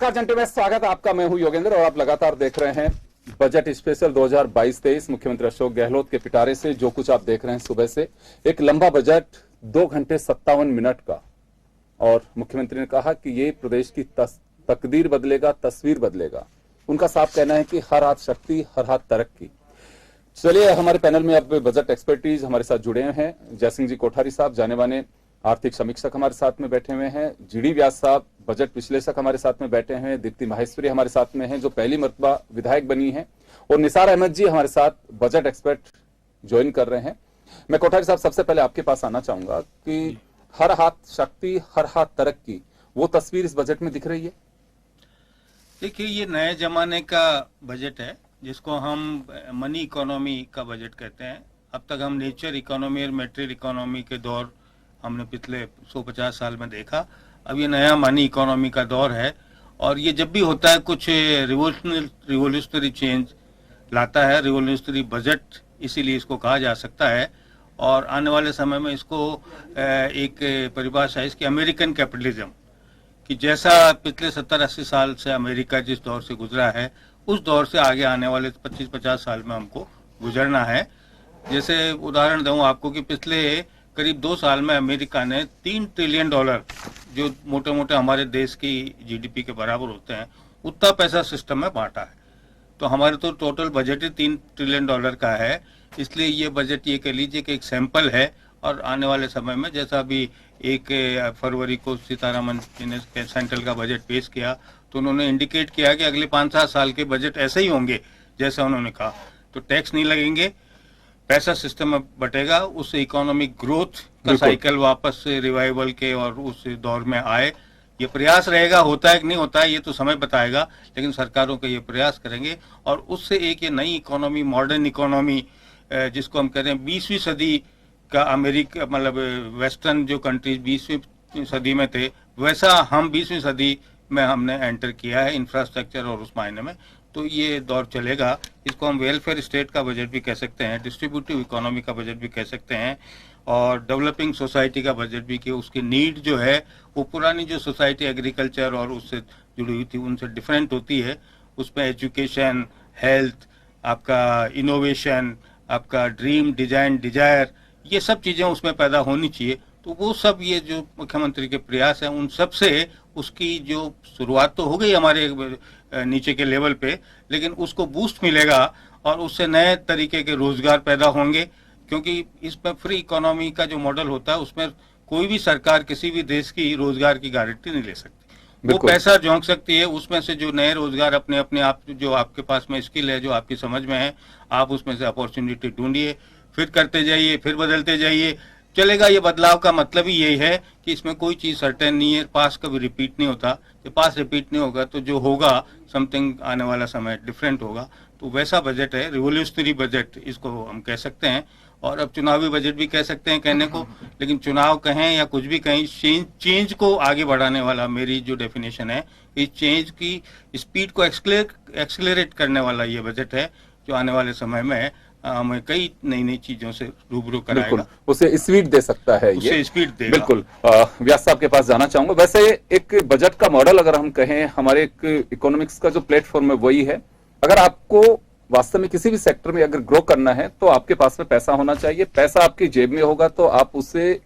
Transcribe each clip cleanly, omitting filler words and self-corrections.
नमस्कार जंटे में स्वागत है आपका। मैं हूं योगेंद्र और आप लगातार देख रहे हैं बजट स्पेशल 2022-23। मुख्यमंत्री अशोक गहलोत के पिटारे से जो कुछ आप देख रहे हैं सुबह से, एक लंबा बजट 2 घंटे 57 मिनट का, और मुख्यमंत्री ने कहा कि ये प्रदेश की तकदीर बदलेगा, तस्वीर बदलेगा। उनका साफ कहना है कि हर हाथ शक्ति, हर हाथ तरक्की। चलिए, हमारे पैनल में अब बजट एक्सपर्टीज हमारे साथ जुड़े हैं। जयसिंह जी कोठारी साहब, जाने माने आर्थिक समीक्षक हमारे साथ में बैठे हुए हैं। जीडी व्यास साहब, बजट विश्लेषक हमारे साथ में बैठे हैं। दीप्ति माहेश्वरी हमारे साथ में हैं, जो पहली मर्तबा विधायक बनी हैं। और निसार अहमद जी हमारे साथ बजट एक्सपर्ट ज्वाइन कर रहे हैं। मैं कोठारी साहब सबसे पहले आपके पास आना चाहूंगा कि हर हाथ शक्ति, हर हाथ तरक्की, वो तस्वीर इस बजट में दिख रही है? देखिए, ये नए जमाने का बजट है जिसको हम मनी इकोनॉमी का बजट कहते हैं। अब तक हम नेचर इकोनॉमी और मेटेरियल इकोनॉमी के दौर हमने पिछले 150 साल में देखा। अब ये नया मनी इकोनॉमी का दौर है, और ये जब भी होता है कुछ रिवोल्यूशनरी चेंज लाता है। रिवोल्यूशनरी बजट इसीलिए इसको कहा जा सकता है। और आने वाले समय में इसको एक परिभाषा है इसकी अमेरिकन कैपिटलिज्म, कि जैसा पिछले 70-80 साल से अमेरिका जिस दौर से गुजरा है, उस दौर से आगे आने वाले 25-50 साल में हमको गुजरना है। जैसे उदाहरण दूं आपको कि पिछले करीब 2 साल में अमेरिका ने $3 ट्रिलियन, जो मोटे मोटे हमारे देश की जीडीपी के बराबर होते हैं, उतना पैसा सिस्टम में बांटा है। तो हमारे तो टोटल बजट ही $3 ट्रिलियन का है। इसलिए ये बजट, ये कह लीजिए कि एक सैंपल है। और आने वाले समय में, जैसा अभी 1 फरवरी को सीतारमन जी ने सेंट्रल का बजट पेश किया, तो उन्होंने इंडिकेट किया कि अगले 5-7 साल के बजट ऐसे ही होंगे जैसा उन्होंने कहा। तो टैक्स नहीं लगेंगे, पैसा सिस्टम में बटेगा, उससे इकोनॉमिक ग्रोथ का साइकिल वापस से रिवाइवल के और उस दौर में आए। ये प्रयास रहेगा, होता है कि नहीं होता है ये तो समय बताएगा, लेकिन सरकारों के ये प्रयास करेंगे। और उससे एक ये नई इकोनॉमी, मॉडर्न इकोनॉमी, जिसको हम कह रहे हैं 20वीं सदी का अमेरिका, मतलब वेस्टर्न जो कंट्रीज 20वीं सदी में थे, वैसा हम 20वीं सदी में हमने एंटर किया है इंफ्रास्ट्रक्चर और उस मायने में। तो ये दौर चलेगा। इसको हम वेलफेयर स्टेट का बजट भी कह सकते हैं, डिस्ट्रीब्यूटिव इकोनॉमी का बजट भी कह सकते हैं, और डेवलपिंग सोसाइटी का बजट भी, कि उसकी नीड जो है वो पुरानी जो सोसाइटी एग्रीकल्चर और उससे जुड़ी हुई थी उनसे डिफरेंट होती है। उसमें एजुकेशन, हेल्थ, आपका इनोवेशन, आपका ड्रीम, डिजाइन, डिजायर, ये सब चीज़ें उसमें पैदा होनी चाहिए। तो वो सब, ये जो मुख्यमंत्री के प्रयास हैं, उन सब से उसकी जो शुरुआत तो हो गई हमारे नीचे के लेवल पे, लेकिन उसको बूस्ट मिलेगा और उससे नए तरीके के रोजगार पैदा होंगे। क्योंकि इसमें फ्री इकोनॉमी का जो मॉडल होता है, उसमें कोई भी सरकार किसी भी देश की रोजगार की गारंटी नहीं ले सकती। वो पैसा झोंक सकती है, उसमें से जो नए रोजगार अपने अपने आप, जो आपके पास में स्किल है, जो आपकी समझ में है, आप उसमें से अपॉर्चुनिटी ढूंढिए, फिर करते जाइए, फिर बदलते जाइए, चलेगा। ये बदलाव का मतलब ही यही है कि इसमें कोई चीज सर्टेन नहीं है, पास कभी रिपीट नहीं होता। जब पास रिपीट नहीं होगा तो जो होगा समथिंग आने वाला समय डिफरेंट होगा। तो वैसा बजट है, रिवोल्यूशनरी बजट इसको हम कह सकते हैं। और अब चुनावी बजट भी कह सकते हैं कहने को, लेकिन चुनाव कहें या कुछ भी कहें, चेंज को आगे बढ़ाने वाला मेरी जो डेफिनेशन है, इस चेंज की स्पीड को एक्सेलरेट करने वाला ये बजट है, जो आने वाले समय में हमें कई नई नई चीजों से रूबरू कराएगा, उसे स्पीड दे सकता है, उसे स्पीड देगा। बिल्कुल। व्यास साहब के पास जाना चाहूंगा। वैसे एक बजट का मॉडल अगर हम कहें, हमारे एक इकोनॉमिक्स का जो प्लेटफॉर्म है वही है। अगर आपको वास्तव में किसी भी सेक्टर में अगर ग्रो करना है तो आपके पास में पैसा होना चाहिए। पैसा आपकी जेब में होगा तो आप उसे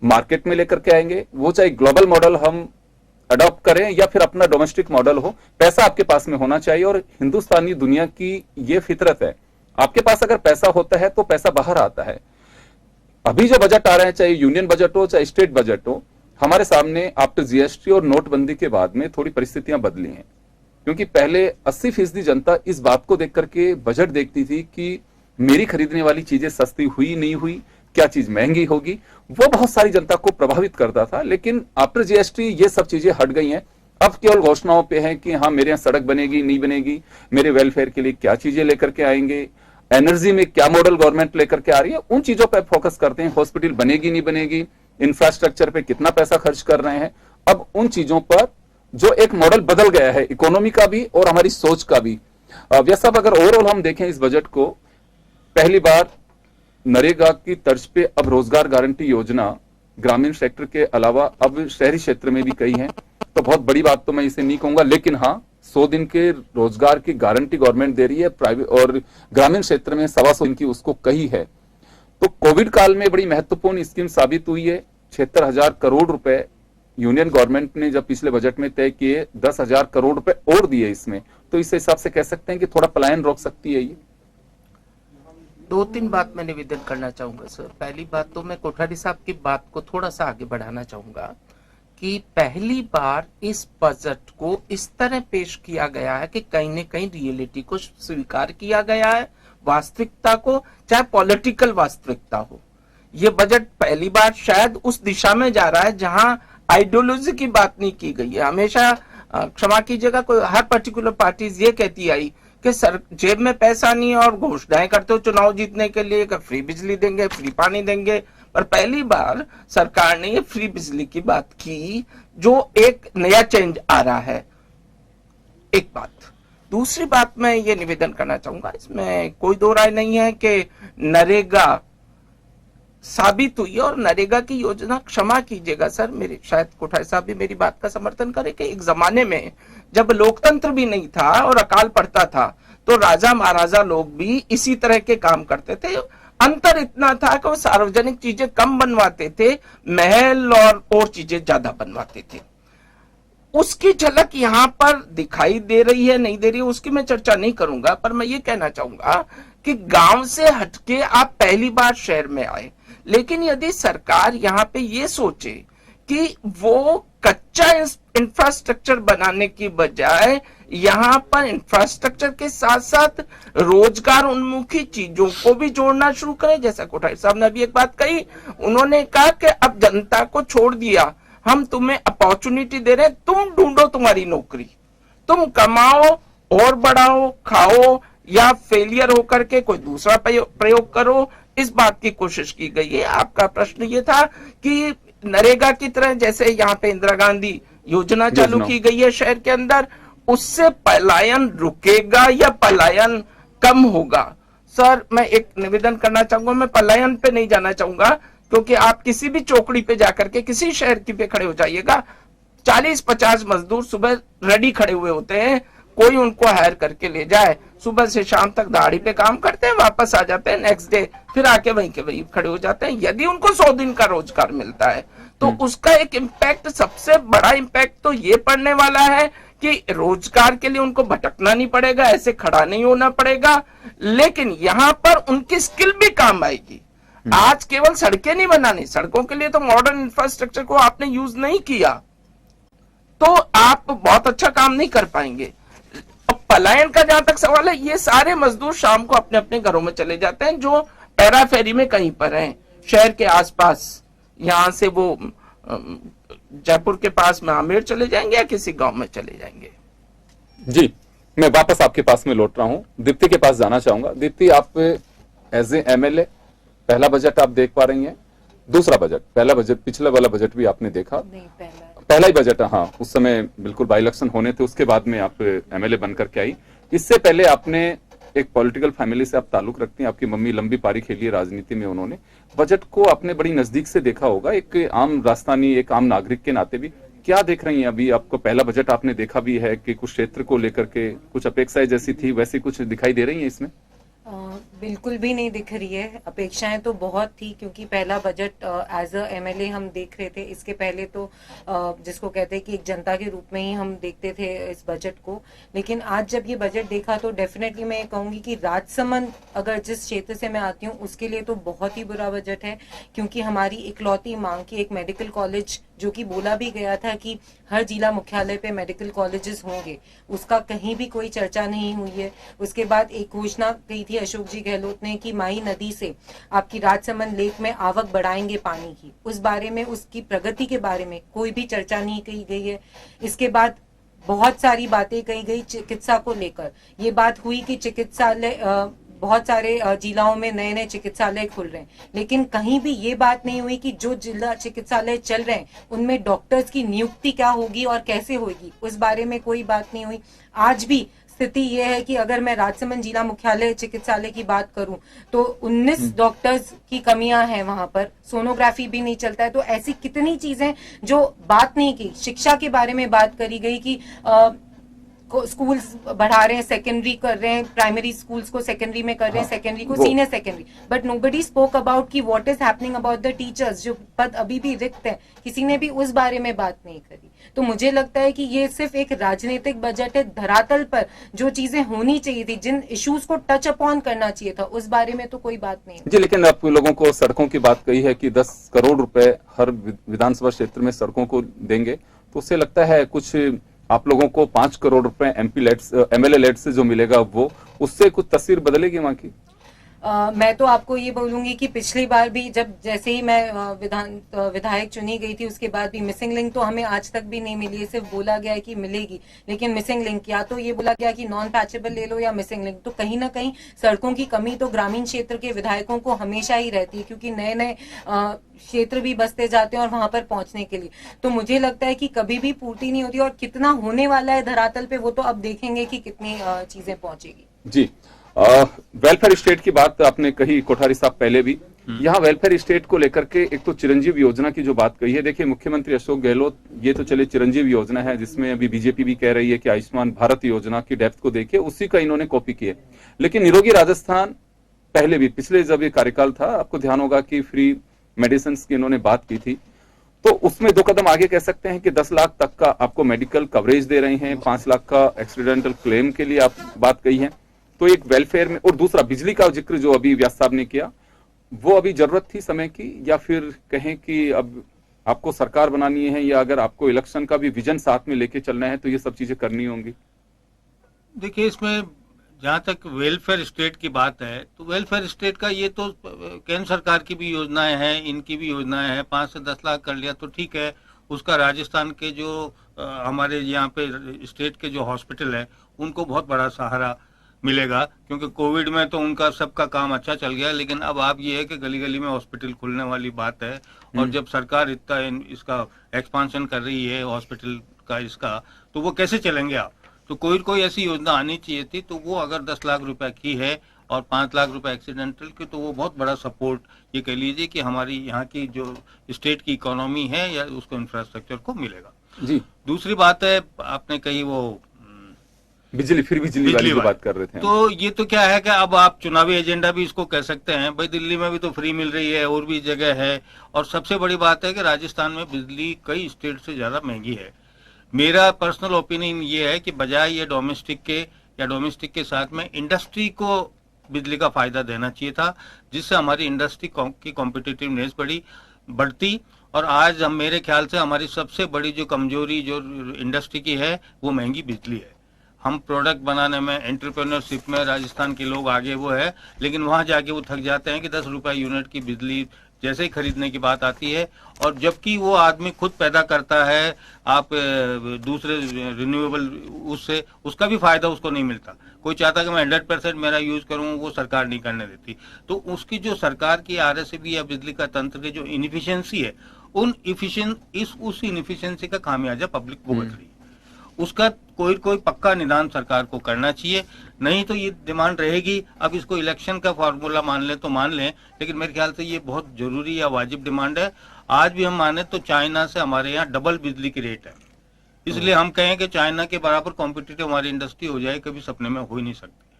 मार्केट में लेकर के आएंगे। वो चाहे ग्लोबल मॉडल हम अडॉप्ट करें या फिर अपना डोमेस्टिक मॉडल हो, पैसा आपके पास में होना चाहिए। और हिंदुस्तानी दुनिया की ये फितरत है, आपके पास अगर पैसा होता है तो पैसा बाहर आता है। अभी जो बजट आ रहे हैं, चाहे यूनियन बजट हो चाहे स्टेट बजट हो, हमारे सामने आफ्टर जीएसटी और नोटबंदी के बाद में थोड़ी परिस्थितियां बदली हैं। क्योंकि पहले 80% जनता इस बात को देख करके बजट देखती थी कि मेरी खरीदने वाली चीजें सस्ती हुई नहीं हुई, क्या चीज महंगी होगी, वो बहुत सारी जनता को प्रभावित करता था। लेकिन आफ्टर जीएसटी ये सब चीजें हट गई हैं। अब केवल घोषणाओं पे है कि हाँ मेरे यहाँ सड़क बनेगी, नहीं बनेगी, मेरे वेलफेयर के लिए क्या चीजें लेकर के आएंगे, एनर्जी में क्या मॉडल गवर्नमेंट लेकर के आ रही है, उन चीजों पर फोकस करते हैं। हॉस्पिटल बनेगी नहीं बनेगी, इंफ्रास्ट्रक्चर पे कितना पैसा खर्च कर रहे हैं, अब उन चीजों पर जो एक मॉडल बदल गया है इकोनॉमी का भी और हमारी सोच का भी। व्यास साहब, अगर ओवरऑल हम देखें इस बजट को, पहली बार नरेगा की तर्ज पे अब रोजगार गारंटी योजना ग्रामीण सेक्टर के अलावा अब शहरी क्षेत्र में भी कई हैं। तो बहुत बड़ी बात तो मैं इसे नहीं कहूंगा, लेकिन हाँ 100 दिन के रोजगार की गारंटी गवर्नमेंट दे रही है, प्राइवेट और ग्रामीण क्षेत्र में 125 दिन की उसको कही है। तो कोविड काल में बड़ी महत्वपूर्ण स्कीम साबित हुई है। 76,000 करोड़ रुपए यूनियन गवर्नमेंट ने जब पिछले बजट में तय किए, 10,000 करोड़ रुपए और दिए इसमें, तो इस हिसाब से कह सकते हैं कि थोड़ा पलायन रोक सकती है ये। 2-3 बात मैं निवेदन करना चाहूंगा सर। पहली बात तो मैं कोठारी साहब की बात को थोड़ा सा आगे बढ़ाना चाहूंगा कि पहली बार इस बजट को इस तरह पेश किया गया है कि कहीं न कहीं रियलिटी को स्वीकार किया गया है, वास्तविकता को, चाहे पॉलिटिकल वास्तविकता हो। ये बजट पहली बार शायद उस दिशा में जा रहा है जहां आइडियोलॉजी की बात नहीं की गई है। हमेशा क्षमा कीजिएगा, कोई हर पर्टिकुलर पार्टीज ये कहती आई कि सर जेब में पैसा नहीं है और घोषणाएं करते हो चुनाव जीतने के लिए कि फ्री बिजली देंगे, फ्री पानी देंगे, पर पहली बार सरकार ने ये फ्री बिजली की बात की, जो एक नया चेंज आ रहा है। एक बात। दूसरी बात मैं ये निवेदन करना चाहूंगा, इसमें कोई दो राय नहीं है कि नरेगा साबित हुई है और नरेगा की योजना, क्षमा कीजिएगा सर, मेरे शायद कोठारी साहब भी मेरी बात का समर्थन करें कि एक जमाने में जब लोकतंत्र भी नहीं था और अकाल पड़ता था तो राजा महाराजा लोग भी इसी तरह के काम करते थे। अंतर इतना था कि वो सार्वजनिक चीजें कम बनवाते थे, महल और चीजें ज्यादा बनवाते थे। उसकी झलक यहाँ पर दिखाई दे रही है, नहीं दे रही है, उसकी मैं चर्चा नहीं करूंगा, पर मैं ये कहना चाहूंगा कि गांव से हटके आप पहली बार शहर में आए, लेकिन यदि सरकार यहाँ पे ये सोचे कि वो कच्चा इंफ्रास्ट्रक्चर बनाने की बजाय यहाँ पर इंफ्रास्ट्रक्चर के साथ साथ रोजगार उन्मुखी चीजों को भी जोड़ना शुरू करें, जैसा कोठारी साहब ने अभी एक बात कही, उन्होंने कहा कि अब जनता को छोड़ दिया, हम तुम्हें अपॉर्चुनिटी दे रहे हैं, तुम ढूंढो तुम्हारी नौकरी, तुम कमाओ और बढ़ाओ, खाओ, या फेलियर होकर के कोई दूसरा प्रयोग करो, इस बात की कोशिश की गई है। आपका प्रश्न ये था कि नरेगा की तरह जैसे यहाँ पे इंदिरा गांधी योजना चालू की गई है शहर के अंदर, उससे पलायन रुकेगा या पलायन कम होगा? सर मैं एक निवेदन करना चाहूंगा, मैं पलायन पे नहीं जाना चाहूंगा, क्योंकि आप किसी भी चौकड़ी पे जाकर के किसी शहर की पे खड़े हो जाइएगा, 40-50 मजदूर सुबह रेडी खड़े हुए होते हैं, कोई उनको हायर करके ले जाए, सुबह से शाम तक दाढ़ी पे काम करते हैं, वापस आ जाते हैं नेक्स्ट डे, फिर आके वहीं के वहीं खड़े हो जाते हैं। यदि उनको 100 दिन का रोजगार मिलता है तो उसका एक इम्पैक्ट, सबसे बड़ा इम्पैक्ट तो ये पड़ने वाला है कि रोजगार के लिए उनको भटकना नहीं पड़ेगा, ऐसे खड़ा नहीं होना पड़ेगा, लेकिन यहाँ पर उनकी स्किल भी काम आएगी। आज केवल सड़कें नहीं बनानी, सड़कों के लिए तो मॉडर्न इंफ्रास्ट्रक्चर को आपने यूज नहीं किया तो आप बहुत अच्छा काम नहीं कर पाएंगे। पलायन का जहां तक सवाल है, ये सारे मजदूर शाम को अपने अपने घरों में चले जाते हैं जो पैराफेरी में कहीं पर हैं, शहर के आसपास, यहां से वो जयपुर के पास में आमेर चले जाएंगे या किसी गांव में चले जाएंगे। जी, मैं वापस आपके पास में लौट रहा हूं, दीप्ति के पास जाना चाहूंगा। दीप्ति, आप एज ए एमएलए पहला बजट आप देख पा रही हैं, दूसरा बजट, पहला बजट, पिछला वाला बजट भी आपने देखा? नहीं, पहला ही बजट, हाँ, उस समय बिल्कुल बाई इलेक्शन होने थे, उसके बाद में आप एमएलए बनकर के आई। इससे पहले आपने एक पॉलिटिकल फैमिली से आप ताल्लुक रखती हैं, आपकी मम्मी लंबी पारी खेली है राजनीति में, उन्होंने बजट को आपने बड़ी नजदीक से देखा होगा, एक आम राजस्थानी, एक आम नागरिक के नाते भी क्या देख रही हैं? अभी आपको पहला बजट आपने देखा भी है कि कुछ क्षेत्र को लेकर के कुछ अपेक्षाएं जैसी थी वैसी कुछ दिखाई दे रही है इसमें? बिल्कुल भी नहीं दिख रही है। अपेक्षाएं तो बहुत थी, क्योंकि पहला बजट एज अ एमएलए हम देख रहे थे, इसके पहले तो जिसको कहते हैं कि एक जनता के रूप में ही हम देखते थे इस बजट को। लेकिन आज जब ये बजट देखा तो डेफिनेटली मैं ये कहूंगी कि राजसमंद, अगर जिस क्षेत्र से मैं आती हूँ, उसके लिए तो बहुत ही बुरा बजट है, क्योंकि हमारी इकलौती मांग की एक मेडिकल कॉलेज, जो कि बोला भी गया था कि हर जिला मुख्यालय पे मेडिकल कॉलेजेस होंगे, उसका कहीं भी कोई चर्चा नहीं हुई है। उसके बाद एक घोषणा की थी अशोक जी गहलोत ने कि माई नदी से आपकी राजसमंद लेक में आवक बढ़ाएंगे पानी की, उस बारे में, उसकी प्रगति के बारे में कोई भी चर्चा नहीं की गई है। इसके बाद बहुत सारी बातें कही गई चिकित्सा को लेकर। ये बात हुई कि चिकित्सालय, बहुत सारे जिलाओं में नए नए चिकित्सालय खुल रहे हैं, लेकिन कहीं भी ये बात नहीं हुई कि जो जिला चिकित्सालय चल रहे हैं उनमें डॉक्टर्स की नियुक्ति क्या होगी और कैसे होगी, उस बारे में कोई बात नहीं हुई। आज भी स्थिति ये है कि अगर मैं राजसमंद जिला मुख्यालय चिकित्सालय की बात करूं तो 19 डॉक्टर्स की कमियां हैं वहां पर, सोनोग्राफी भी नहीं चलता है। तो ऐसी कितनी चीजें जो बात नहीं की। शिक्षा के बारे में बात करी गई कि स्कूल्स बढ़ा रहे हैं, सेकेंडरी कर रहे हैं, प्राइमरी स्कूल्स को सेकेंडरी में कर रहे हैं, सेकेंडरी को senior secondary, but nobody spoke about कि what is happening about the teachers, जो पद अभी भी रिक्त हैं, किसी ने भी उस बारे में बात नहीं करी। तो मुझे लगता है कि ये सिर्फ एक राजनीतिक बजट है। धरातल पर जो चीजें होनी चाहिए थी, जिन इश्यूज को टच अपॉन करना चाहिए था, उस बारे में तो कोई बात नहीं जी। लेकिन आप लोगों को सड़कों की बात कही है कि 10 करोड़ रुपए हर विधानसभा क्षेत्र में सड़कों को देंगे, तो उससे लगता है कुछ आप लोगों को 5 करोड़ रुपए एमएलए लेट से जो मिलेगा वो, उससे कुछ तस्वीर बदलेगी वहां की? मैं तो आपको ये बोलूंगी कि पिछली बार भी जब जैसे ही मैं विधायक चुनी गई थी, उसके बाद भी मिसिंग लिंक तो हमें आज तक भी नहीं मिली है। सिर्फ बोला गया है कि मिलेगी, लेकिन मिसिंग लिंक या तो ये बोला गया कि नॉन पैचेबल ले लो या मिसिंग लिंक। तो कहीं ना कहीं सड़कों की कमी तो ग्रामीण क्षेत्र के विधायकों को हमेशा ही रहती है, क्योंकि नए नए क्षेत्र भी बसते जाते हैं और वहां पर पहुंचने के लिए। तो मुझे लगता है कि कभी भी पूर्ति नहीं होती, और कितना होने वाला है धरातल पे वो तो अब देखेंगे कि कितनी चीजें पहुंचेगी। जी। वेलफेयर स्टेट की बात आपने कही कोठारी साहब पहले भी, यहाँ वेलफेयर स्टेट को लेकर के एक तो चिरंजीव योजना की जो बात कही है, देखिए मुख्यमंत्री अशोक गहलोत, ये तो चले चिरंजीव योजना है जिसमें अभी बीजेपी भी कह रही है कि आयुष्मान भारत योजना की डेप्थ को देखिए, उसी का इन्होंने कॉपी किया। लेकिन निरोगी राजस्थान पहले भी, पिछले जब ये कार्यकाल था, आपको ध्यान होगा कि फ्री मेडिसिन की इन्होंने बात की थी, तो उसमें 2 कदम आगे कह सकते हैं कि 10 लाख तक का आपको मेडिकल कवरेज दे रहे हैं, 5 लाख का एक्सीडेंटल क्लेम के लिए आप बात कही है। तो एक वेलफेयर में, और दूसरा बिजली का जिक्र जो अभी व्यास साहब ने किया, वो अभी जरूरत थी समय की, या फिर कहें कि अब आपको सरकार बनानी है, या अगर आपको इलेक्शन का भी विजन साथ में लेके चलना है तो ये सब चीजें करनी होंगी? देखिए, इसमें जहां तक वेलफेयर स्टेट की बात है, तो वेलफेयर स्टेट का ये तो केंद्र सरकार की भी योजनाएं हैं, इनकी भी योजनाएं हैं। 5 से 10 लाख कर लिया तो ठीक है। उसका राजस्थान के जो हमारे यहाँ पे स्टेट के जो हॉस्पिटल है, उनको बहुत बड़ा सहारा मिलेगा, क्योंकि कोविड में तो उनका सबका काम अच्छा चल गया। लेकिन अब आप ये है कि गली गली में हॉस्पिटल खुलने वाली बात है, और जब सरकार इतना इसका एक्सपांशन कर रही है हॉस्पिटल का इसका, तो वो कैसे चलेंगे आप? तो कोई ऐसी योजना आनी चाहिए थी। तो वो अगर 10 लाख रुपए की है और 5 लाख रुपए एक्सीडेंटल की, तो वो बहुत बड़ा सपोर्ट ये कह लीजिए कि हमारी यहाँ की जो स्टेट की इकोनॉमी है या उसको इंफ्रास्ट्रक्चर को मिलेगा। जी। दूसरी बात है, आपने कही वो बिजली वाली बात कर रहे थे। तो ये तो क्या है कि अब आप चुनावी एजेंडा भी इसको कह सकते हैं। भाई, दिल्ली में भी तो फ्री मिल रही है, और भी जगह है। और सबसे बड़ी बात है कि राजस्थान में बिजली कई स्टेट से ज्यादा महंगी है। मेरा पर्सनल ओपिनियन ये है कि बजाय ये डोमेस्टिक के या डोमेस्टिक के साथ में इंडस्ट्री को बिजली का फायदा देना चाहिए था, जिससे हमारी इंडस्ट्री की कॉम्पिटिटिवनेस बढ़ती। और आज हम, मेरे ख्याल से हमारी सबसे बड़ी जो कमजोरी जो इंडस्ट्री की है, वो महंगी बिजली है। हम प्रोडक्ट बनाने में, एंटरप्रेन्योरशिप में राजस्थान के लोग आगे वो है, लेकिन वहां जाके वो थक जाते हैं कि 10 रुपए यूनिट की बिजली जैसे ही खरीदने की बात आती है, और जबकि वो आदमी खुद पैदा करता है, आप दूसरे रिन्यूएबल उससे उसका भी फायदा उसको नहीं मिलता। कोई चाहता कि मैं 100% मेरा यूज करूं, वो सरकार नहीं करने देती। तो उसकी जो सरकार की आरएसबी या बिजली का तंत्र की जो इनएफिशिएंसी है, उस इनएफिशिएंसी का खामियाजा पब्लिक भुगत रही है। उसका कोई पक्का निदान सरकार को करना चाहिए, नहीं तो ये डिमांड रहेगी। अब इसको इलेक्शन का फॉर्मूला मान लें तो मान लें, लेकिन मेरे ख्याल से ये बहुत जरूरी या वाजिब डिमांड है। आज भी हम माने तो चाइना से हमारे यहाँ डबल बिजली की रेट है, इसलिए हम कहें कि चाइना के बराबर कॉम्पिटिटिव हमारी इंडस्ट्री हो जाए, कभी सपने में हो ही नहीं सकती।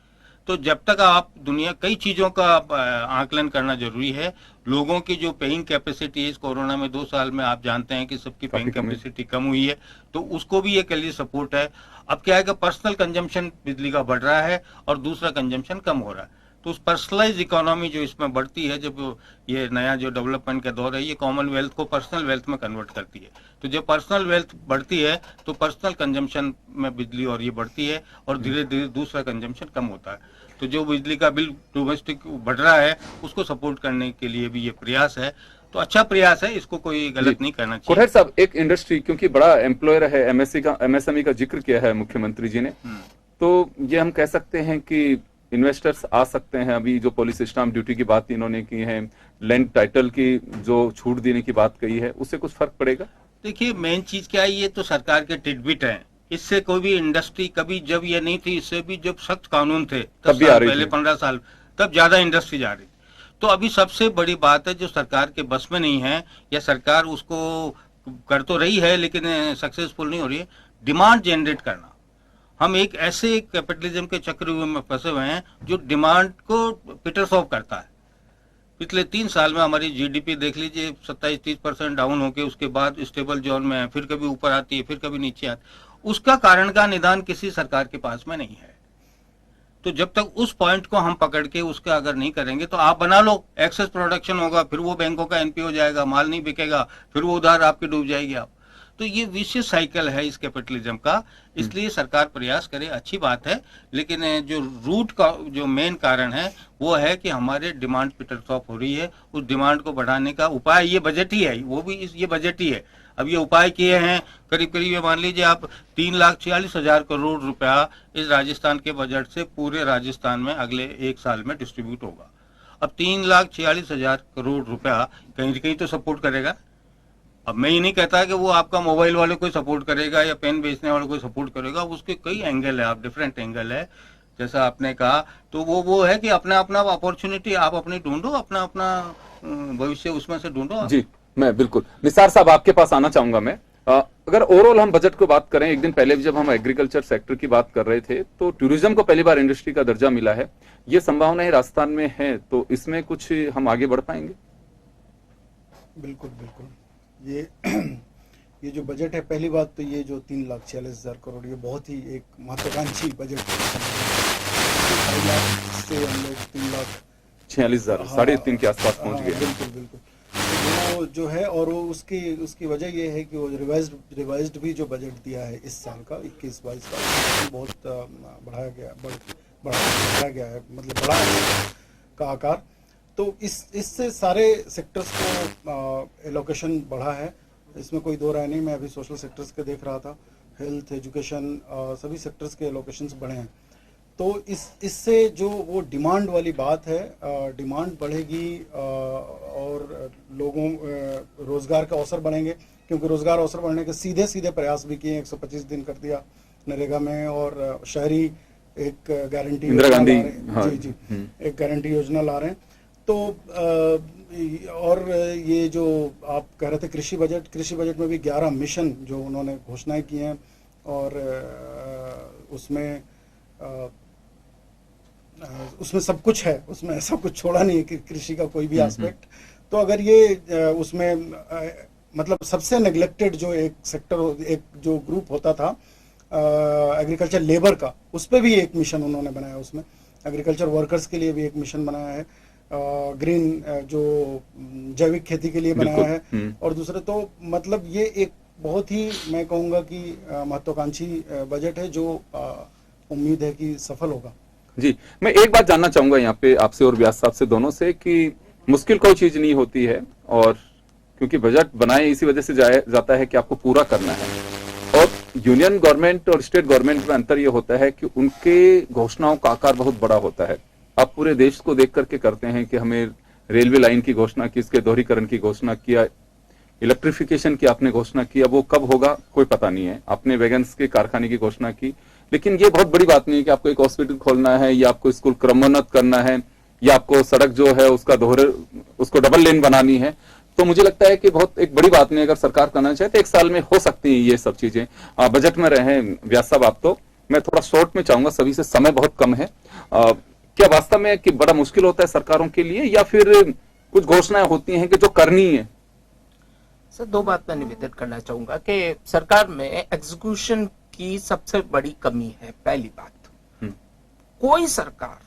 तो जब तक आप दुनिया, कई चीजों का आकलन करना जरूरी है। लोगों की जो पेइंग कैपेसिटी है, इस कोरोना में 2 साल में आप जानते हैं कि सबकी पेइंग कैपेसिटी कम हुई है, तो उसको भी ये के लिए सपोर्ट है। अब क्या है कि पर्सनल कंजम्पशन बिजली का बढ़ रहा है और दूसरा कंजम्पशन कम हो रहा है। तो उस पर्सनलाइज इकोनॉमी जो इसमें बढ़ती है, जब ये नया जो डेवलपमेंट का दौर है, ये कॉमन वेल्थ को पर्सनल वेल्थ में कन्वर्ट करती है। तो जब पर्सनल वेल्थ बढ़ती है तो पर्सनल कंजम्पशन में बिजली और ये बढ़ती है, और धीरे धीरे दूसरा कंजम्पशन कम होता है। तो जो बिजली का बिल डोमेस्टिक बढ़ रहा है, उसको सपोर्ट करने के लिए भी ये प्रयास है। तो अच्छा प्रयास है, इसको कोई गलत नहीं करना चाहिए। कोठारी साहब, एक इंडस्ट्री क्योंकि बड़ा एम्प्लॉयर है, एमएसएमई का जिक्र किया है मुख्यमंत्री जी ने, तो ये हम कह सकते हैं कि इन्वेस्टर्स आ सकते हैं। अभी जो पॉलिसी स्टाम्प ड्यूटी की बात इन्होंने की है, लैंड टाइटल की जो छूट देने की बात कही है, उससे कुछ फर्क पड़ेगा? देखिए, मेन चीज क्या है, ये तो सरकार के टिडबिट हैं, इससे कोई भी इंडस्ट्री कभी, जब ये नहीं थी, इससे भी जब सख्त कानून थे तब भी आ रही पहले थी। 15 साल, तब ज्यादा इंडस्ट्री जा रही। तो अभी सबसे बड़ी बात है जो सरकार के बस में नहीं है, या सरकार उसको कर तो रही है लेकिन सक्सेसफुल नहीं हो रही है, डिमांड जनरेट करना। हम एक ऐसे कैपिटलिज्म के चक्रव्यूह में फंसे हुए हैं जो डिमांड को पीटर्स ऑफ करता है। पिछले 3 साल में हमारी जीडीपी देख लीजिए 27-30% डाउन होके उसके बाद स्टेबल जोन में है, फिर कभी ऊपर आती है, फिर कभी नीचे आती है। उसका कारण का निदान किसी सरकार के पास में नहीं है। तो जब तक उस पॉइंट को हम पकड़ के उसका अगर नहीं करेंगे, तो आप बना लो एक्सेस प्रोडक्शन होगा, फिर वो बैंकों का एनपीओ हो जाएगा, माल नहीं बिकेगा, फिर वो उधार आपकी डूब जाएगी आप। तो ये विशेष साइकिल है इस कैपिटलिज्म का। इसलिए सरकार प्रयास करे, अच्छी बात है, लेकिन जो रूट का जो मेन कारण है वो है कि हमारे डिमांड पीटर्स ऑफ हो रही है। उस डिमांड को बढ़ाने का उपाय ये बजट ही है, वो भी ये बजट ही है। अब ये उपाय किए हैं करीब करीब, ये मान लीजिए आप 3,46,000 करोड़ रुपया इस राजस्थान के बजट से पूरे राजस्थान में अगले 1 साल में डिस्ट्रीब्यूट होगा। अब 3,46,000 करोड़ रुपया कहीं न कहीं तो सपोर्ट करेगा। अब मैं ये नहीं कहता कि वो आपका मोबाइल वाले को सपोर्ट करेगा या पेन बेचने वाले को सपोर्ट करेगा, उसके कई एंगल है, आप डिफरेंट एंगल है जैसा आपने कहा। तो वो है कि अपना अपना अपॉर्चुनिटी आप अपनी ढूंढो, अपना अपना भविष्य उसमें से ढूंढो आप। जी, मैं बिल्कुल निसार साहब आपके पास आना चाहूंगा मैं। अगर ओवरऑल हम बजट को बात करें, एक दिन पहले भी जब हम एग्रीकल्चर सेक्टर की बात कर रहे थे तो टूरिज्म को पहली बार इंडस्ट्री का दर्जा मिला है। ये संभावनाएं राजस्थान में है, तो इसमें कुछ हम आगे बढ़ पाएंगे? बिल्कुल बिल्कुल। ये जो बजट है, पहली बात तो ये जो 3,46,000 करोड़, ये बहुत ही एक महत्वाकांक्षी बजट है। 2.5 लाख से हम लोग 3,46,000 3.5 के आसपास पहुंच गए। बिल्कुल बिल्कुल। तो वो जो है, और वो उसकी वजह ये है कि वो रिवाइज्ड भी जो बजट दिया है इस साल का 21-22 का, बहुत बढ़ाया गया है, मतलब बढ़ाया गया का आकार। तो इससे सारे सेक्टर्स को एलोकेशन बढ़ा है, इसमें कोई दो राय नहीं। मैं अभी सोशल सेक्टर्स के देख रहा था, हेल्थ, एजुकेशन, सभी सेक्टर्स के एलोकेशंस बढ़े हैं। तो इससे जो वो डिमांड वाली बात है, डिमांड बढ़ेगी और लोगों रोजगार का अवसर बढ़ेंगे, क्योंकि रोजगार अवसर बढ़ने के सीधे सीधे प्रयास भी किए। 125 दिन कर दिया नरेगा में, और शहरी एक गारंटी इंदिरा गांधी, जी एक गारंटी योजना ला रहे हैं। तो और ये जो आप कह रहे थे कृषि बजट में भी 11 मिशन जो उन्होंने घोषणाएं की हैं, और उसमें सब कुछ है, उसमें ऐसा कुछ छोड़ा नहीं है कि कृषि का कोई भी एस्पेक्ट। तो अगर ये उसमें मतलब सबसे नेग्लेक्टेड जो एक सेक्टर, एक जो ग्रुप होता था एग्रीकल्चर लेबर का, उस पर भी एक मिशन उन्होंने बनाया। उसमें एग्रीकल्चर वर्कर्स के लिए भी एक मिशन बनाया है, ग्रीन जो जैविक खेती के लिए बनाया है। और दूसरे तो मतलब ये एक बहुत ही, मैं कहूँगा कि महत्वाकांक्षी बजट है, जो उम्मीद है कि सफल होगा। जी, मैं एक बात जानना चाहूंगा यहाँ पे आपसे और व्यास साहब से, दोनों से, कि मुश्किल कोई चीज नहीं होती है, और क्योंकि बजट बनाए इसी वजह से जाता है कि आपको पूरा करना है। और यूनियन गवर्नमेंट और स्टेट गवर्नमेंट में अंतर यह होता है कि उनके घोषणाओं का आकार बहुत बड़ा होता है। आप पूरे देश को देख करके करते हैं कि हमें रेलवे लाइन की घोषणा की, इसके दोहरीकरण की घोषणा किया, इलेक्ट्रिफिकेशन की आपने घोषणा की, अब वो कब होगा कोई पता नहीं है। आपने वैगन्स के कारखाने की घोषणा की, लेकिन ये बहुत बड़ी बात नहीं है कि आपको एक हॉस्पिटल खोलना है, या आपको स्कूल क्रमोन्नत करना है, या आपको सड़क जो है उसको डबल लेन बनानी है। तो मुझे लगता है कि बहुत एक बड़ी बात नहीं, अगर सरकार करना चाहे तो 1 साल में हो सकती है ये सब चीजें। बजट में रहे व्यास साहब आप, तो मैं थोड़ा शॉर्ट में चाहूंगा, सभी से समय बहुत कम है। क्या वास्तव में कि बड़ा मुश्किल होता है सरकारों के लिए, या फिर कुछ घोषणाएं होती हैं कि जो करनी है? सर, 2 बात मैं निवेदन करना चाहूंगा कि सरकार में एग्जीक्यूशन की सबसे बड़ी कमी है। पहली बात, कोई सरकार,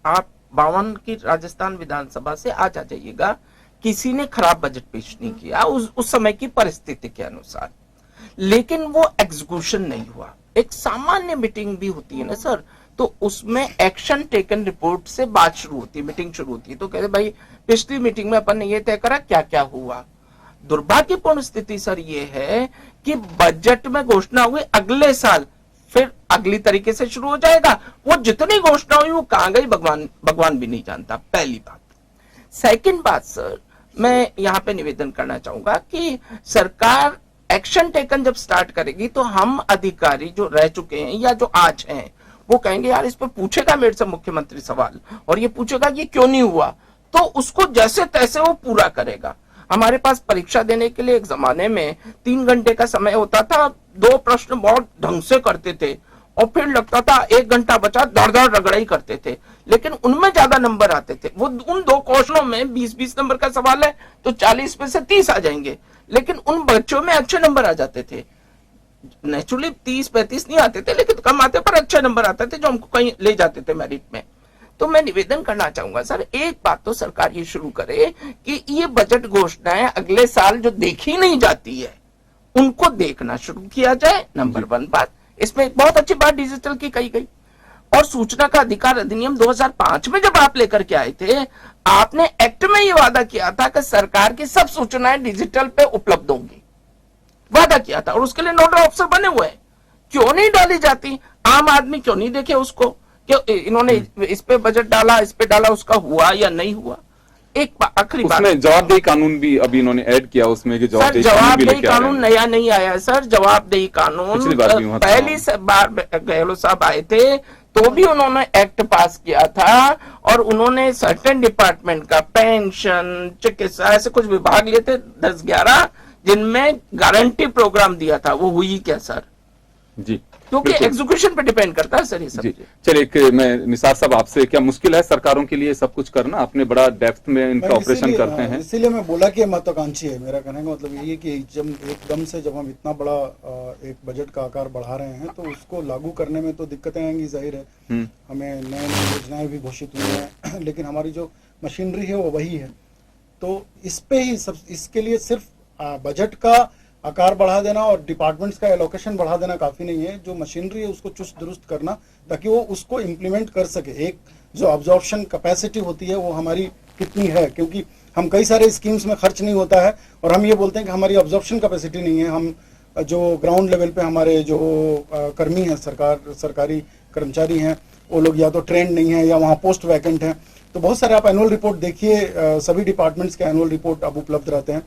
आप 52 की राजस्थान विधानसभा से आज आ जाइएगा, किसी ने खराब बजट पेश नहीं किया उस समय की परिस्थिति के अनुसार, लेकिन वो एग्जीक्यूशन नहीं हुआ। एक सामान्य मीटिंग भी होती है ना सर, तो उसमें एक्शन टेकन रिपोर्ट से बात शुरू होती है, मीटिंग शुरू होती है। तो कहते भाई पिछली मीटिंग में अपन ने ये तय करा, क्या क्या हुआ। दुर्भाग्यपूर्ण स्थिति सर ये है कि बजट में घोषणा हुई, अगले साल फिर अगली तरीके से शुरू हो जाएगा। वो जितनी घोषणा हुई वो कहां गई भगवान भी नहीं जानता, पहली बात। सेकंड बात सर, मैं यहां पे निवेदन करना चाहूंगा कि सरकार एक्शन टेकन जब स्टार्ट करेगी तो हम अधिकारी जो रह चुके हैं या जो आज हैं वो कहेंगे यार इस पर पूछेगा मेरे से मुख्यमंत्री सवाल और ये पूछेगा ये क्यों नहीं हुआ, तो उसको जैसे तैसे वो पूरा करेगा। हमारे पास परीक्षा देने के लिए एक जमाने में 3 घंटे का समय होता था, 2 प्रश्न बहुत ढंग से करते थे और फिर लगता था 1 घंटा बचा धड़ धड़ रगड़ा ही करते थे, लेकिन उनमें ज्यादा नंबर आते थे। वो उन 2 क्वेश्चनों में 20-20 नंबर का सवाल है तो 40 में से 30 आ जाएंगे, लेकिन उन बच्चों में अच्छे नंबर आ जाते थे। नेचुरली 30-35 नहीं आते थे लेकिन कम आते पर अच्छे नंबर आते थे जो हमको कहीं ले जाते थे मेरिट में। तो मैं निवेदन करना चाहूंगा सर, एक बात तो सरकार ये शुरू करे कि ये बजट घोषणाएं अगले साल जो देखी नहीं जाती है उनको देखना शुरू किया जाए। नंबर 1 बात, इसमें एक बहुत अच्छी बात डिजिटल की कही गई और सूचना का अधिकार अधिनियम 2005 में जब आप लेकर के आए थे, आपने एक्ट में ये वादा किया था कि सरकार की सब सूचनाएं डिजिटल पे उपलब्ध होंगी, वादा किया था और उसके लिए नोडल ऑफिसर बने हुए हैं। क्यों नहीं डाली जाती? आम आदमी क्यों नहीं देखे उसको? क्यों इन्होंने इस पे बजट डाला, इस पे डाला, उसका हुआ या नहीं हुआ? एक आखिरी बात, उसमें जवाबदेही कानून भी अभी इन्होंने ऐड किया उसमें कि जवाबदेही कानून नया नहीं आया सर। जवाबदेही कानून पहली बार गहलोत साहब आए थे तो भी उन्होंने एक्ट पास किया था और उन्होंने सर्टेन डिपार्टमेंट का पेंशन, चिकित्सा, ऐसे कुछ विभाग लिए थे 10-11 जिनमें गारंटी प्रोग्राम दिया था। वो हुई क्या सर? जी, क्योंकि एग्जीक्यूशन पे डिपेंड करता है सर ये सब। जी, चलिए मैं निसार साहब आपसे, क्या मुश्किल है सरकारों के लिए सब कुछ करना? अपने बड़ा डेप्थ में इनका ऑपरेशन करते हैं, इसीलिए मैं बोला कि महत्वाकांक्षी है। मेरा कहने का मतलब यही है कि जब एकदम से जब हम इतना बड़ा एक बजट का आकार बढ़ा रहे हैं तो उसको लागू करने में तो दिक्कतें आएंगी, जाहिर है। हमें नई नई योजनाएं भी घोषित हुई हैं लेकिन हमारी जो मशीनरी है वो वही है। तो इस पे ही सब, इसके लिए सिर्फ बजट का आकार बढ़ा देना और डिपार्टमेंट्स का एलोकेशन बढ़ा देना काफी नहीं है। जो मशीनरी है उसको चुस्त दुरुस्त करना ताकि वो उसको इम्प्लीमेंट कर सके। एक जो अब्जॉर्प्शन कैपेसिटी होती है वो हमारी कितनी है, क्योंकि हम कई सारे स्कीम्स में खर्च नहीं होता है और हम ये बोलते हैं कि हमारी अब्जॉर्प्शन कैपेसिटी नहीं है। हम जो ग्राउंड लेवल पे हमारे जो कर्मी हैं, सरकारी कर्मचारी हैं, वो लोग या तो ट्रेंड नहीं है या वहाँ पोस्ट वैकेंट है। तो बहुत सारे आप एनुअल रिपोर्ट देखिए, सभी डिपार्टमेंट्स के एनुअल रिपोर्ट अब उपलब्ध रहते हैं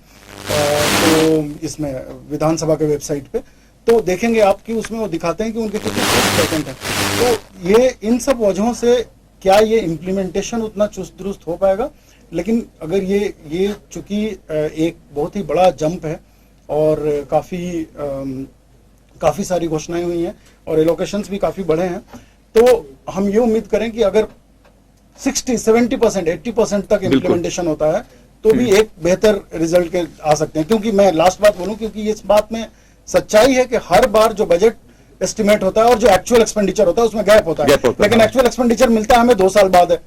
तो इसमें विधानसभा के वेबसाइट पे तो देखेंगे आप कि उसमें वो दिखाते हैं कि उनके कितने पोस्ट वैकेंट हैं। तो ये इन सब वजहों से क्या ये इम्प्लीमेंटेशन उतना चुस्त दुरुस्त हो पाएगा, लेकिन अगर ये चूंकि एक बहुत ही बड़ा जंप है और काफी सारी घोषणाएं हुई हैं और एलोकेशंस भी काफी बड़े हैं, तो हम ये उम्मीद करें कि अगर 60-70%, 80% तक इम्प्लीमेंटेशन होता है तो भी एक बेहतर रिजल्ट के आ सकते हैं। क्योंकि मैं लास्ट बात बोलूं, क्योंकि इस बात में सच्चाई है कि हर बार जो बजट एस्टिमेट होता है और जो एक्चुअल एक्सपेंडिचर होता है उसमें गैप होता है, लेकिन एक्चुअल एक्सपेंडिचर मिलता है हमें 2 साल बाद है।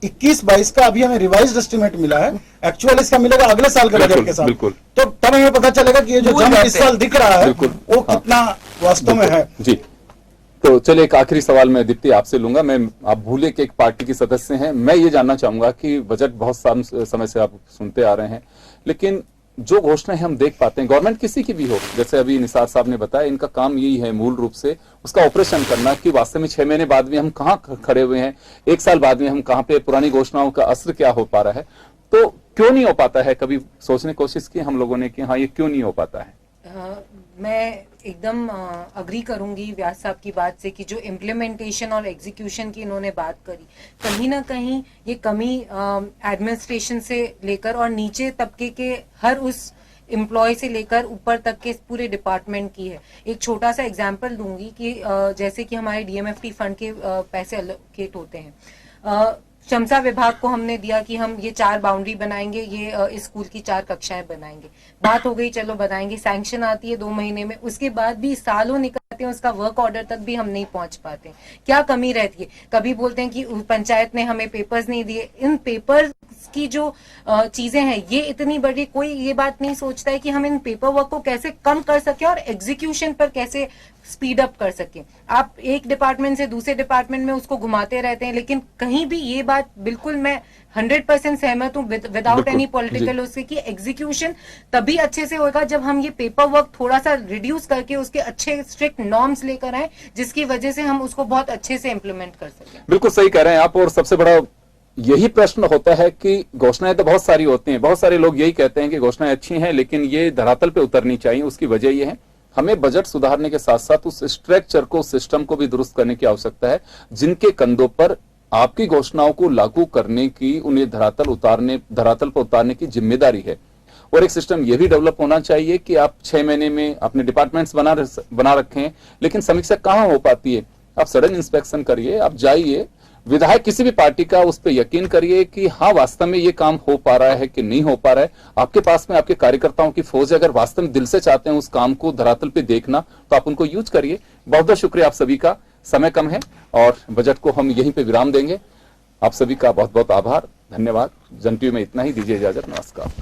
21-22 का अभी हमें रिवाइज्ड एस्टिमेट मिला है, एक्चुअल इसका मिलेगा अगले साल के बजट के साथ। तो तब हमें पता चलेगा कि ये जो जंप इस साल दिख रहा है वो कितना वास्तव में है। जी, तो चलिए एक आखिरी सवाल मैं दीप्ति आपसे लूंगा। मैं आप भूले कि एक पार्टी की सदस्य हैं, मैं ये जानना चाहूंगा कि बजट बहुत समय से आप सुनते आ रहे हैं, लेकिन जो घोषणाएं हम देख पाते हैं, गवर्नमेंट किसी की भी हो, जैसे अभी निसार साहब ने बताया, इनका काम यही है मूल रूप से उसका ऑपरेशन करना कि वास्तव में 6 महीने बाद भी हम कहाँ खड़े हुए हैं, 1 साल बाद में हम कहाँ पे, पुरानी घोषणाओं का असर क्या हो पा रहा है, तो क्यों नहीं हो पाता है? कभी सोचने की कोशिश की हम लोगों ने कि हाँ ये क्यों नहीं हो पाता है? मैं एकदम अग्री करूंगी व्यास साहब की बात से कि जो इम्प्लीमेंटेशन और एग्जीक्यूशन की इन्होंने बात करी, कहीं ना कहीं ये कमी एडमिनिस्ट्रेशन से लेकर और नीचे तबके के हर उस एम्प्लॉय से लेकर ऊपर तक के पूरे डिपार्टमेंट की है। एक छोटा सा एग्जांपल दूंगी कि जैसे कि हमारे डीएमएफटी फंड के पैसे एलोकेट होते हैं, शमसा विभाग को हमने दिया कि हम ये 4 बाउंड्री बनाएंगे, ये स्कूल की 4 कक्षाएं बनाएंगे। बात हो गई, चलो बनाएंगे, सैंक्शन आती है 2 महीने में, उसके बाद भी सालों निकलते हैं, उसका वर्क ऑर्डर तक भी हम नहीं पहुंच पाते। क्या कमी रहती है? कभी बोलते हैं कि पंचायत ने हमें पेपर्स नहीं दिए। इन पेपर्स की जो चीजें हैं ये इतनी बड़ी, कोई ये बात नहीं सोचता है कि हम इन पेपर वर्क को कैसे कम कर सके और एग्जीक्यूशन पर कैसे स्पीड अप कर सके। आप एक डिपार्टमेंट से दूसरे डिपार्टमेंट में उसको घुमाते रहते हैं, लेकिन कहीं भी ये बात बिल्कुल मैं 100% सहमत हूँ विदाउट एनी पॉलिटिकल उसके कि एग्जीक्यूशन तभी अच्छे से होगा जब हम ये पेपर वर्क थोड़ा सा रिड्यूस करके उसके अच्छे स्ट्रिक्ट नॉर्म्स लेकर आए, जिसकी वजह से हम उसको बहुत अच्छे से इम्प्लीमेंट कर सकें। बिल्कुल सही कह रहे हैं आप। और सबसे बड़ा यही प्रश्न होता है कि घोषणाएं तो बहुत सारी होती हैं, बहुत सारे लोग यही कहते हैं कि घोषणाएं अच्छी हैं लेकिन ये धरातल पे उतरनी चाहिए। उसकी वजह ये है हमें बजट सुधारने के साथ साथ उस स्ट्रक्चर को, सिस्टम को भी दुरुस्त करने की आवश्यकता है जिनके कंधों पर आपकी घोषणाओं को लागू करने की, उन्हें धरातल पर उतारने की जिम्मेदारी है। और एक सिस्टम यह भी डेवलप होना चाहिए कि आप 6 महीने में अपने डिपार्टमेंट्स बना रखें, लेकिन समीक्षा कहां हो पाती है? आप सडन इंस्पेक्शन करिए, आप जाइए, विधायक किसी भी पार्टी का, उस पर यकीन करिए कि हाँ वास्तव में ये काम हो पा रहा है कि नहीं हो पा रहा है। आपके पास में आपके कार्यकर्ताओं की फौज है, अगर वास्तव में दिल से चाहते हैं उस काम को धरातल पे देखना तो आप उनको यूज करिए। बहुत बहुत शुक्रिया आप सभी का, समय कम है और बजट को हम यहीं पे विराम देंगे। आप सभी का बहुत बहुत आभार, धन्यवाद। जन टीवी में इतना ही, दीजिए इजाजत, नमस्कार।